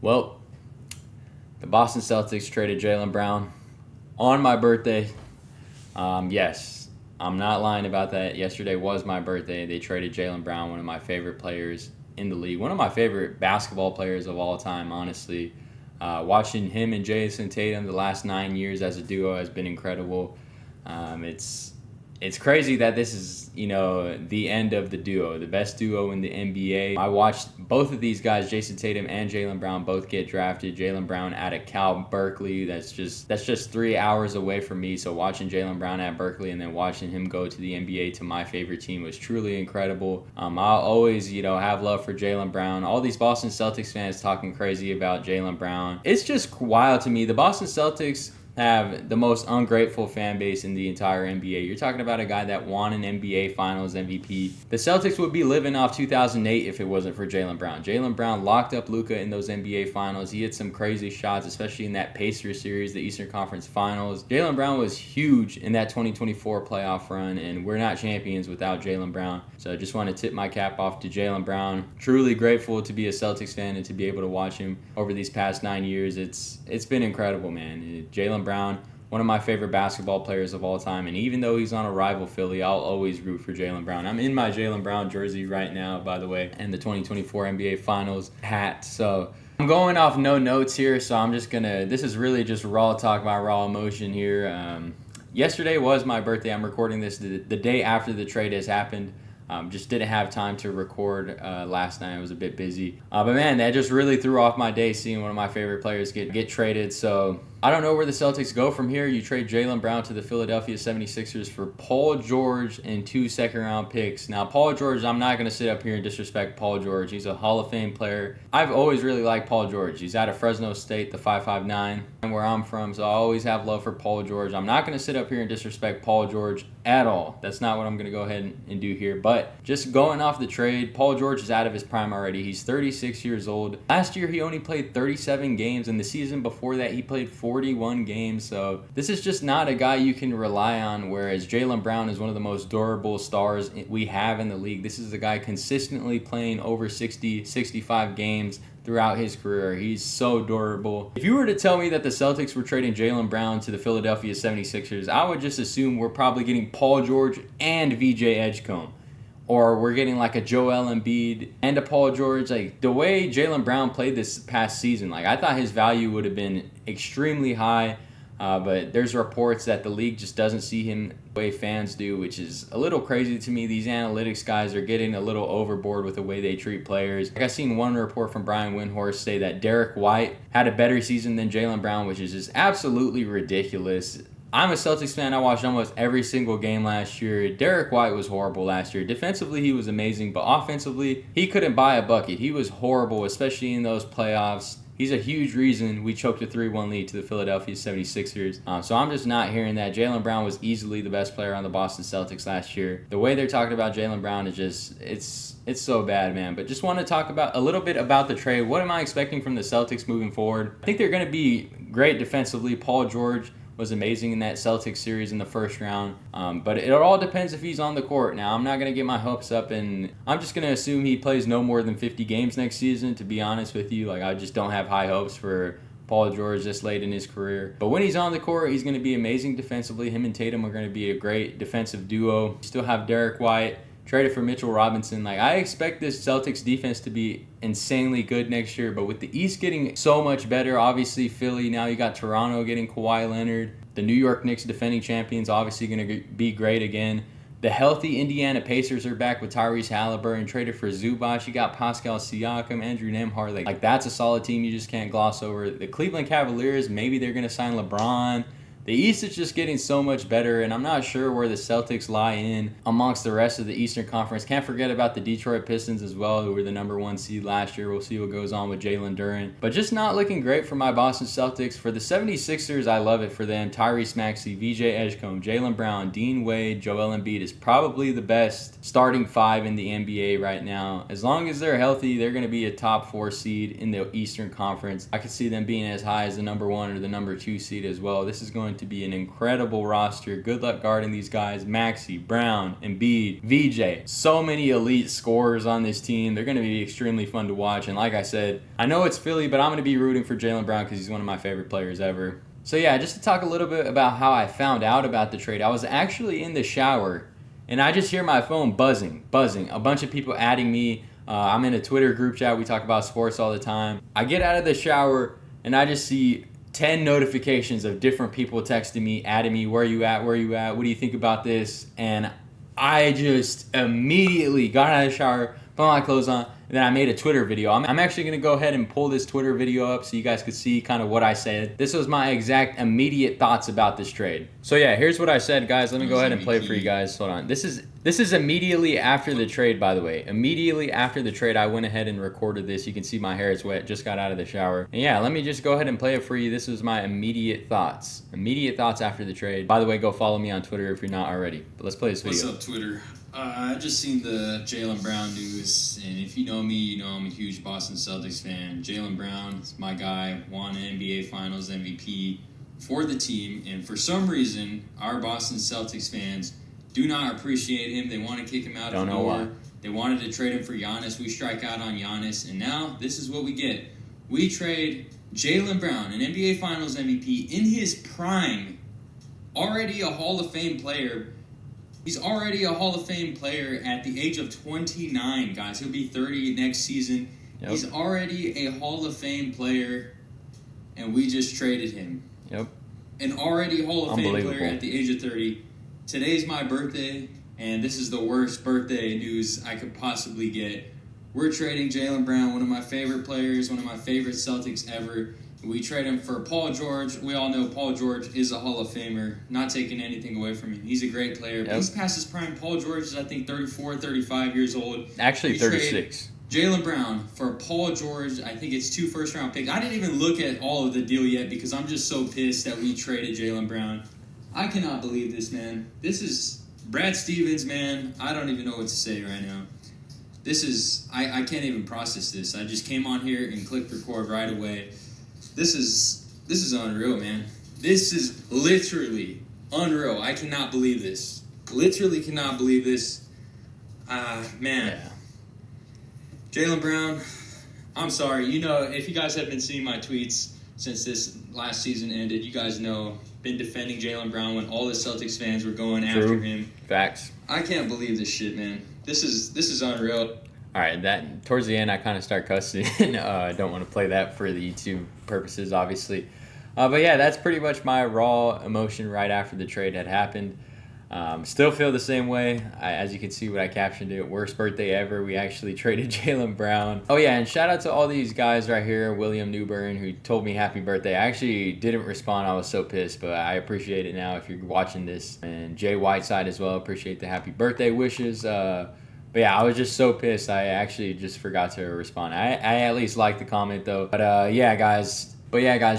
Well, the Boston Celtics traded Jaylen Brown on my birthday. Yes, I'm not lying about that. Yesterday was my birthday. They traded Jaylen Brown, one of my favorite players in the league, one of my favorite basketball players of all time, honestly. Watching him and Jason Tatum the last 9 years as a duo has been incredible. It's crazy that this is, the end of the duo, the best duo in the NBA. I watched both of these guys, Jason Tatum and Jaylen Brown, both get drafted. Jaylen Brown out of Cal Berkeley. That's just 3 hours away from me. So watching Jaylen Brown at Berkeley and then watching him go to the NBA to my favorite team was truly incredible. I'll always, have love for Jaylen Brown. All these Boston Celtics fans talking crazy about Jaylen Brown. It's just wild to me. The Boston Celtics have the most ungrateful fan base in the entire NBA. You're talking about a guy that won an NBA Finals MVP. The Celtics would be living off 2008 if it wasn't for Jaylen Brown. Jaylen Brown locked up Luka in those NBA Finals. He had some crazy shots, especially in that Pacers series, the Eastern Conference Finals. Jaylen Brown was huge in that 2024 playoff run, and we're not champions without Jaylen Brown. So I just want to tip my cap off to Jaylen Brown. Truly grateful to be a Celtics fan and to be able to watch him over these past 9 years. It's been incredible, man. Jaylen Brown, one of my favorite basketball players of all time, and even though he's on a rival Philly, I'll always root for Jaylen Brown. I'm in my Jaylen Brown jersey right now, by the way, and the 2024 NBA Finals hat. So I'm going off no notes here, so I'm just gonna, this is really just raw talk, my raw emotion here. Yesterday was my birthday. I'm recording this the day after the trade has happened. Just didn't have time to record last night. I was a bit busy. But man, that just really threw off my day seeing one of my favorite players get traded. So I don't know where the Celtics go from here. You trade Jaylen Brown to the Philadelphia 76ers for Paul George and 2 second-round picks. Now, Paul George, I'm not going to sit up here and disrespect Paul George. He's a Hall of Fame player. I've always really liked Paul George. He's out of Fresno State, the 559, where I'm from, so I always have love for Paul George. I'm not going to sit up here and disrespect Paul George at all. That's not what I'm going to go ahead and do here. But just going off the trade, Paul George is out of his prime already. He's 36 years old. Last year, he only played 37 games, and the season before that, he played 41 games. So this is just not a guy you can rely on, whereas Jaylen Brown is one of the most durable stars we have in the league. This is a guy consistently playing over 60, 65 games throughout his career. He's so durable. If you were to tell me that the Celtics were trading Jaylen Brown to the Philadelphia 76ers, I would just assume we're probably getting Paul George and VJ Edgecombe. Or we're getting like a Joel Embiid and a Paul George. Like the way Jaylen Brown played this past season, like I thought his value would have been extremely high. But there's reports that the league just doesn't see him the way fans do, which is a little crazy to me. These analytics guys are getting a little overboard with the way they treat players. Like I seen one report from Brian Windhorst say that Derek White had a better season than Jaylen Brown, which is just absolutely ridiculous. I'm a Celtics fan. I watched almost every single game last year. Derek White was horrible last year. Defensively, he was amazing, but offensively, he couldn't buy a bucket. He was horrible, especially in those playoffs. He's a huge reason we choked a 3-1 lead to the Philadelphia 76ers. So I'm just not hearing that. Jaylen Brown was easily the best player on the Boston Celtics last year. The way they're talking about Jaylen Brown is just, it's so bad, man. But just want to talk about a little bit about the trade. What am I expecting from the Celtics moving forward? I think they're going to be great defensively. Paul George was amazing in that Celtics series in the first round. But it all depends if he's on the court. Now, I'm not going to get my hopes up, and I'm just going to assume he plays no more than 50 games next season, to be honest with you. Like, I just don't have high hopes for Paul George this late in his career. But when he's on the court, he's going to be amazing defensively. Him and Tatum are going to be a great defensive duo. You still have Derek White, traded for Mitchell Robinson. Like, I expect this Celtics defense to be insanely good next year, but with the East getting so much better, obviously Philly, now you got Toronto getting Kawhi Leonard, the New York Knicks defending champions, obviously going to be great again. The healthy Indiana Pacers are back with Tyrese Halliburton, traded for Zubac. You got Pascal Siakam, Andrew Nembhard. Like that's a solid team you just can't gloss over. The Cleveland Cavaliers, maybe they're going to sign LeBron. The East is just getting so much better, and I'm not sure where the Celtics lie in amongst the rest of the Eastern Conference. Can't forget about the Detroit Pistons as well, who were the number 1 seed last year. We'll see what goes on with Jalen Duren. But just not looking great for my Boston Celtics. For the 76ers, I love it for them. Tyrese Maxey, VJ Edgecombe, Jaylen Brown, Dean Wade, Joel Embiid is probably the best starting 5 in the NBA right now. As long as they're healthy, they're going to be a top 4 seed in the Eastern Conference. I could see them being as high as the number 1 or the number 2 seed as well. This is going going to be an incredible roster. Good luck guarding these guys. Maxey, Brown, Embiid, VJ. So many elite scorers on this team. They're going to be extremely fun to watch. And like I said, I know it's Philly, but I'm going to be rooting for Jaylen Brown because he's one of my favorite players ever. So yeah, just to talk a little bit about how I found out about the trade. I was actually in the shower, and I just hear my phone buzzing. A bunch of people adding me. I'm in a Twitter group chat. We talk about sports all the time. I get out of the shower, and I just see 10 notifications of different people texting me, adding me, where you at, what do you think about this? And I just immediately got out of the shower, put my clothes on, and then I made a Twitter video. I'm actually going to go ahead and pull this Twitter video up so you guys could see kind of what I said. This was my exact immediate thoughts about this trade. So yeah, here's what I said, guys. Let me go ahead and play it for you guys. Hold on. This is immediately after the trade, by the way. Immediately after the trade, I went ahead and recorded this. You can see my hair is wet. Just got out of the shower. And yeah, let me just go ahead and play it for you. This was my immediate thoughts. Immediate thoughts after the trade. By the way, go follow me on Twitter if you're not already. But let's play this video. What's up, Twitter? I just seen the Jaylen Brown news, and if you know me, you know I'm a huge Boston Celtics fan. Jaylen Brown is my guy, won an NBA Finals MVP for the team, and for some reason, our Boston Celtics fans do not appreciate him. They want to kick him out the door. Don't know why. They wanted to trade him for Giannis. We strike out on Giannis, and now this is what we get. We trade Jaylen Brown, an NBA Finals MVP, in his prime, already a Hall of Fame player. He's already a Hall of Fame player at the age of 29, guys. He'll be 30 next season. Yep. He's already a Hall of Fame player, and we just traded him. Yep. An already Hall of Fame player at the age of 30. Today's my birthday, and this is the worst birthday news I could possibly get. We're trading Jaylen Brown, one of my favorite players, one of my favorite Celtics ever. We trade him for Paul George. We all know Paul George is a Hall of Famer, not taking anything away from him. He's a great player. Yep. He's past his prime. Paul George is, I think, 34, 35 years old. Actually, 36. Jaylen Brown for Paul George. I think it's 2 first-round picks. I didn't even look at all of the deal yet because I'm just so pissed that we traded Jaylen Brown. I cannot believe this, man. This is Brad Stevens, man. I don't even know what to say right now. This is, I can't even process this. I just came on here and clicked record right away. This is unreal, man. This is literally unreal. I cannot believe this. Literally cannot believe this. Man. Yeah. Jaylen Brown, I'm sorry. You know, if you guys have been seeing my tweets since this last season ended, you guys know, been defending Jaylen Brown when all the Celtics fans were going after him. Facts. I can't believe this shit, man. This is unreal. All right, that towards the end, I kind of start cussing. I don't want to play that for the YouTube purposes, obviously. But yeah, that's pretty much my raw emotion right after the trade had happened. Still feel the same way. As you can see what I captioned it, worst birthday ever. We actually traded Jaylen Brown. Oh yeah, and shout out to all these guys right here, William Newburn, who told me happy birthday. I actually didn't respond. I was so pissed, but I appreciate it now if you're watching this. And Jay Whiteside as well, appreciate the happy birthday wishes. But yeah, I was just so pissed. I actually just forgot to respond. I at least liked the comment though. But yeah, guys.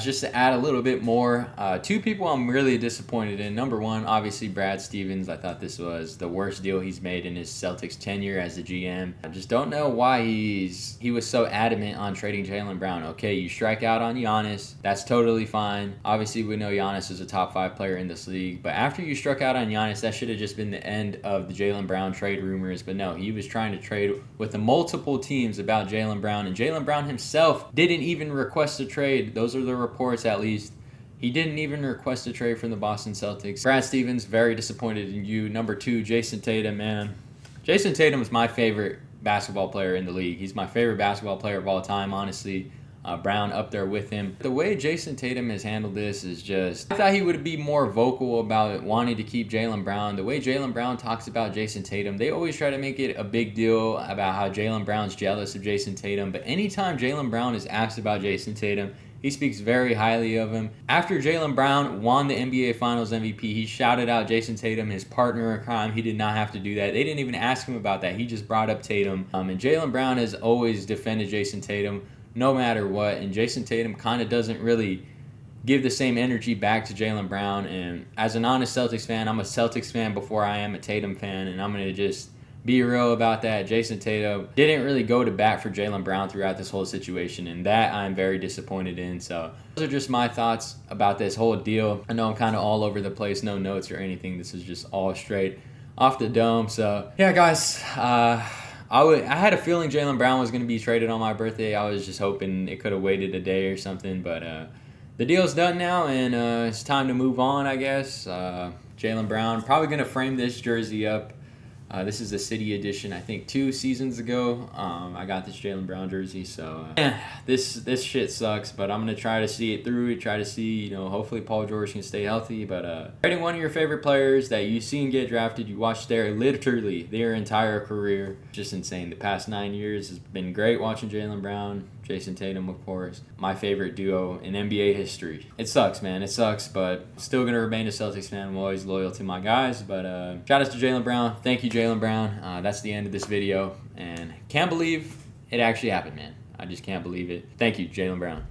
Just to add a little bit more, 2 people I'm really disappointed in. Number 1, obviously Brad Stevens. I thought this was the worst deal he's made in his Celtics tenure as the GM. I just don't know why he was so adamant on trading Jaylen Brown. Okay, you strike out on Giannis. That's totally fine. Obviously, we know Giannis is a top 5 player in this league. But after you struck out on Giannis, that should have just been the end of the Jaylen Brown trade rumors. But no, he was trying to trade with the multiple teams about Jaylen Brown. And Jaylen Brown himself didn't even request a trade. Those are the reports, at least. He didn't even request a trade from the Boston Celtics. Brad Stevens, very disappointed in you. Number 2, Jason Tatum, man. Jason Tatum is my favorite basketball player in the league. He's my favorite basketball player of all time, honestly. Brown up there with him. The way Jason Tatum has handled this is just... I thought he would be more vocal about wanting to keep Jaylen Brown. The way Jaylen Brown talks about Jason Tatum, they always try to make it a big deal about how Jaylen Brown's jealous of Jason Tatum. But anytime Jaylen Brown is asked about Jason Tatum, he speaks very highly of him. After Jaylen Brown won the NBA Finals MVP, he shouted out Jason Tatum, his partner in crime. He did not have to do that. They didn't even ask him about that. He just brought up Tatum. And Jaylen Brown has always defended Jason Tatum no matter what. And Jason Tatum kind of doesn't really give the same energy back to Jaylen Brown. And as an honest Celtics fan, I'm a Celtics fan before I am a Tatum fan. And I'm going to just be real about that. Jason Tatum didn't really go to bat for Jaylen Brown throughout this whole situation, and that I'm very disappointed in. So those are just my thoughts about this whole deal. I know I'm kind of all over the place, no notes or anything. This is just all straight off the dome. So yeah, guys, I had a feeling Jaylen Brown was going to be traded on my birthday. I was just hoping it could have waited a day or something, but the deal's done now, and it's time to move on, I guess. Jaylen Brown, probably going to frame this jersey up. This is a City edition, I think 2 seasons ago. I got this Jaylen Brown jersey, so this shit sucks, but I'm going to try to see it through, try to see, hopefully Paul George can stay healthy, but rating one of your favorite players that you've seen get drafted, you watched literally their entire career. Just insane. The past 9 years has been great watching Jaylen Brown, Jason Tatum, of course. My favorite duo in NBA history. It sucks, man. It sucks, but still going to remain a Celtics fan. I'm always loyal to my guys, but shout out to Jaylen Brown. Thank you, Jaylen Brown. That's the end of this video, and can't believe it actually happened, man. I just can't believe it. Thank you, Jaylen Brown.